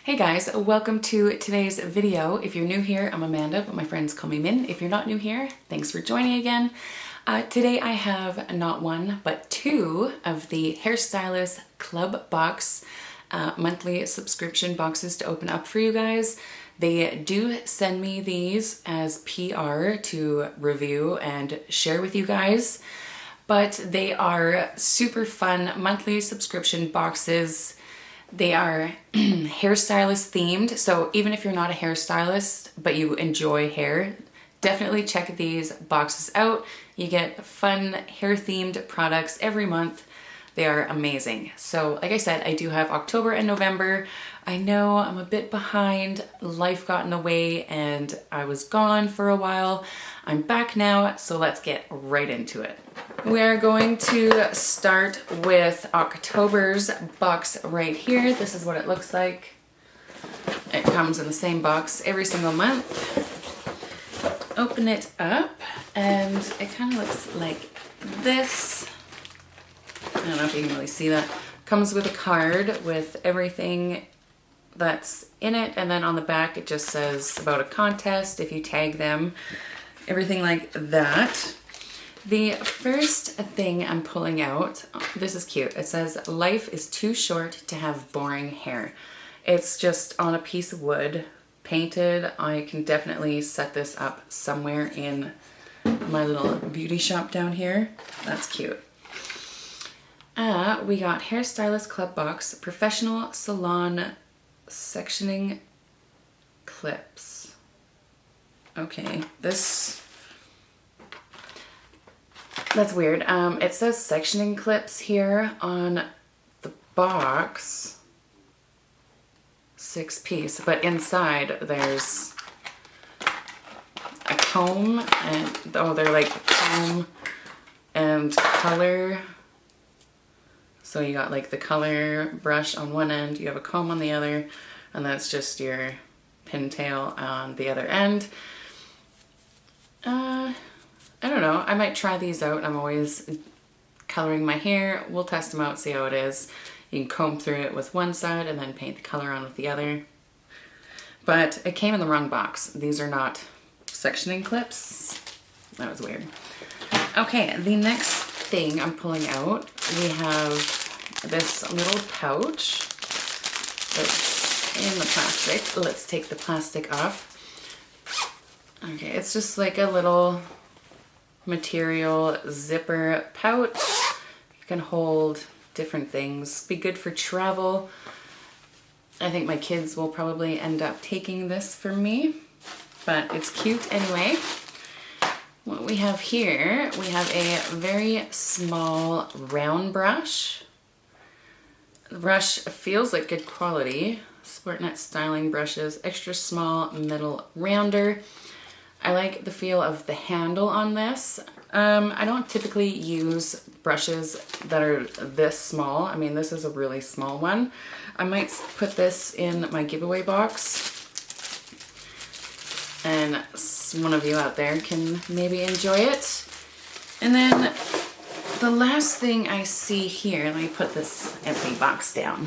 Hey guys, welcome to today's video. If you're new here, I'm Amanda, but my friends call me Min. If you're not new here, thanks for joining again. Today I have not one, but two of the Hairstylist Club Box monthly subscription boxes to open up for you guys. They do send me these as PR to review and share with you guys, but they are super fun monthly subscription boxes. They are hairstylist themed, so even if you're not a hairstylist but you enjoy hair, definitely check these boxes out. You get fun hair themed products every month. They are amazing. So like I said, I do have October and November. I know I'm a bit behind. Life got in the way and I was gone for a while. I'm back now, so let's get right into it. We are going to start with October's box right here. This is what it looks like. It comes in the same box every single month. Open it up and it kind of looks like this. I don't know if you can really see that. Comes with a card with everything that's in it, and then on the back it just says about a contest if you tag them, everything like that. The first thing I'm pulling out, this is cute. It says, "Life is too short to have boring hair." It's just on a piece of wood, painted. I can definitely set this up somewhere in my little beauty shop down here. That's cute. We got Hairstylist Club Box Professional Salon Sectioning Clips. Okay, that's weird. It says sectioning clips here on the box, 6-piece, but inside there's a comb and, oh, they're like comb and color. So you got like the color brush on one end, you have a comb on the other, and that's just your pintail on the other end. I don't know, I might try these out. I'm always coloring my hair. We'll test them out, see how it is. You can comb through it with one side and then paint the color on with the other. But it came in the wrong box. These are not sectioning clips. That was weird. Okay, the next thing I'm pulling out, we have this little pouch that's in the plastic. Let's take the plastic off. Okay, it's just like a little material zipper pouch. You can hold different things. Be good for travel. I think my kids will probably end up taking this from me, but it's cute anyway. What we have here, we have a very small round brush. The brush feels like good quality. Sportnet styling brushes, extra small metal rounder. I like the feel of the handle on this. I don't typically use brushes that are this small. I mean, this is a really small one. I might put this in my giveaway box, and one of you out there can maybe enjoy it. And then the last thing I see here, let me put this empty box down.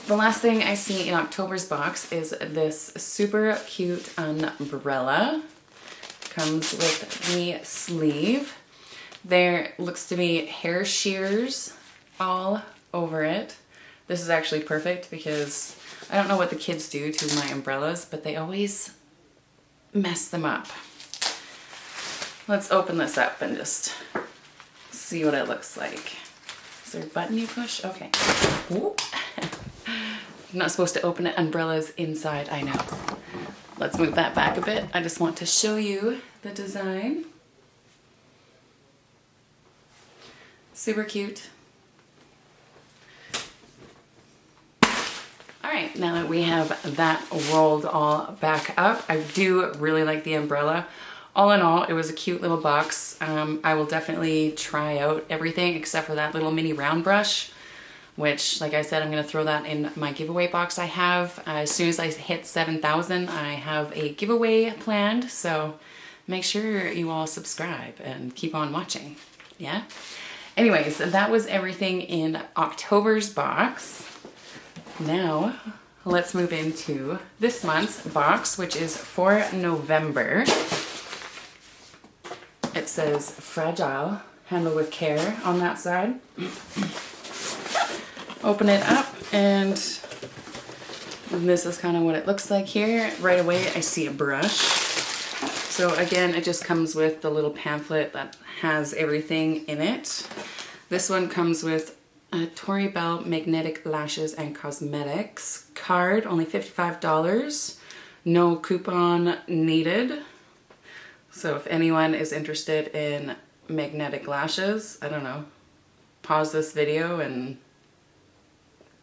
The last thing I see in October's box is this super cute umbrella. Comes with the sleeve. There looks to be hair shears all over it. This is actually perfect because I don't know what the kids do to my umbrellas, but they always mess them up. Let's open this up and just see what it looks like. Is there a button you push? Okay. Ooh. You're not supposed to open umbrellas inside, I know. Let's move that back a bit. I just want to show you the design. Super cute. All right, now that we have that rolled all back up, I do really like the umbrella. All in all, it was a cute little box. I will definitely try out everything except for that little mini round brush, which, like I said, I'm going to throw that in my giveaway box I have. As soon as I hit 7,000, I have a giveaway planned, so make sure you all subscribe and keep on watching, yeah? Anyways, that was everything in October's box. Now let's move into this month's box, which is for November. It says fragile, handle with care on that side. Open it up and this is kind of what it looks like here. Right away I see a brush. So again, it just comes with the little pamphlet that has everything in it. This one comes with a Tori Bell Magnetic Lashes and Cosmetics card, only $55. No coupon needed. So if anyone is interested in magnetic lashes, I don't know, pause this video and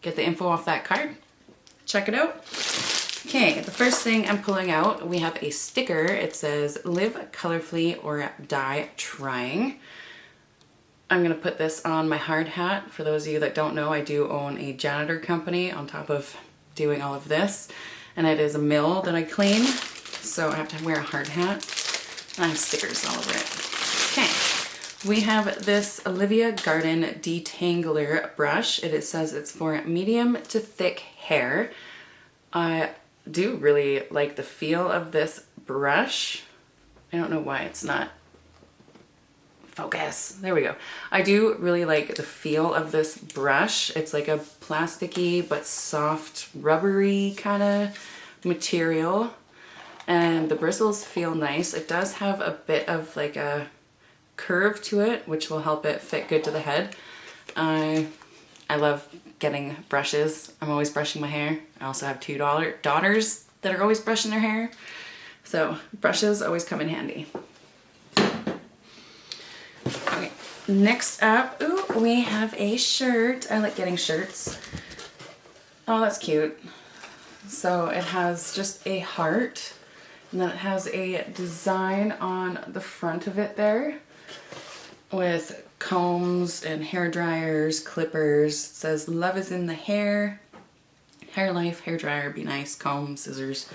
get the info off that card. Check it out. Okay, the first thing I'm pulling out, we have a sticker. It says, live colorfully or die trying. I'm gonna put this on my hard hat. For those of you that don't know, I do own a janitor company on top of doing all of this. And it is a mill that I clean, so I have to wear a hard hat. I have stickers all over it. Okay, we have this Olivia Garden Detangler brush. It says it's for medium to thick hair. I do really like the feel of this brush. I don't know why it's not focus. There we go. I do really like the feel of this brush. It's like a plasticky but soft rubbery kind of material. And the bristles feel nice. It does have a bit of like a curve to it, which will help it fit good to the head. I love getting brushes. I'm always brushing my hair. I also have two daughters that are always brushing their hair. So brushes always come in handy. Okay, next up, ooh, we have a shirt. I like getting shirts. Oh, that's cute. So it has just a heart. And then it has a design on the front of it there with combs and hair dryers, clippers. It says love is in the hair, hair life, hair dryer, be nice, comb, scissors.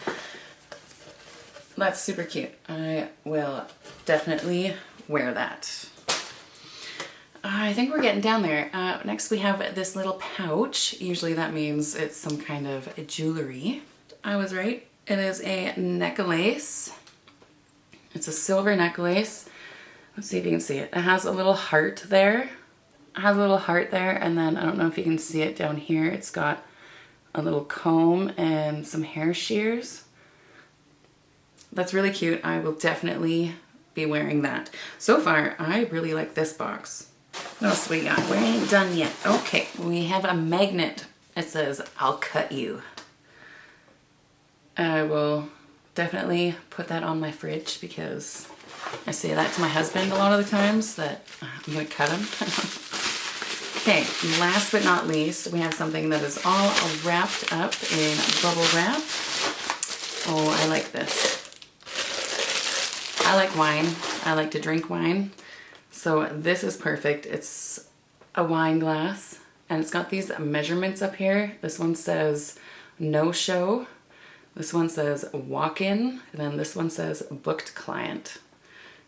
That's super cute. I will definitely wear that. I think we're getting down there. Next we have this little pouch. Usually that means it's some kind of jewelry. I was right. It is a necklace. It's a silver necklace. Let's see if you can see it. It has a little heart there. It has a little heart there, and then I don't know if you can see it down here. It's got a little comb and some hair shears. That's really cute. I will definitely be wearing that. So far, I really like this box. What else we got? We ain't done yet. Okay, we have a magnet. It says, I'll cut you. I will definitely put that on my fridge because I say that to my husband a lot of the times that I'm gonna cut him. Okay, last but not least, we have something that is all wrapped up in bubble wrap. Oh, I like this. I like wine. I like to drink wine. So this is perfect. It's a wine glass and it's got these measurements up here. This one says no show. This one says walk-in, and then this one says booked client.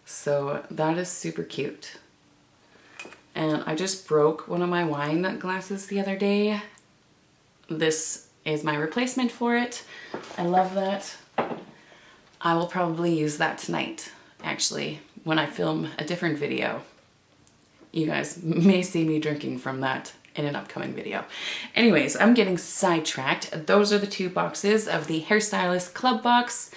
So that is super cute. And I just broke one of my wine glasses the other day. This is my replacement for it. I love that. I will probably use that tonight, actually, when I film a different video. You guys may see me drinking from that in an upcoming video. Anyways, I'm getting sidetracked. Those are the two boxes of the Hairstylist Club Box.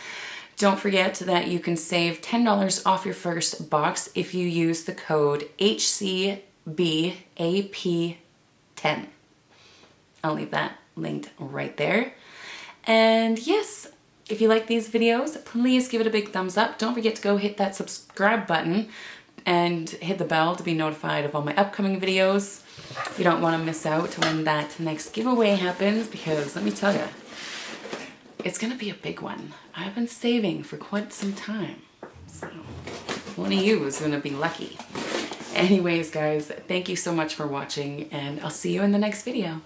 Don't forget that you can save $10 off your first box if you use the code HCBAP10. I'll leave that linked right there. And yes, if you like these videos, please give it a big thumbs up. Don't forget to go hit that subscribe button and hit the bell to be notified of all my upcoming videos. You don't want to miss out when that next giveaway happens because let me tell you, it's going to be a big one. I've been saving for quite some time. So one of you is going to be lucky. Anyways, guys, thank you so much for watching and I'll see you in the next video.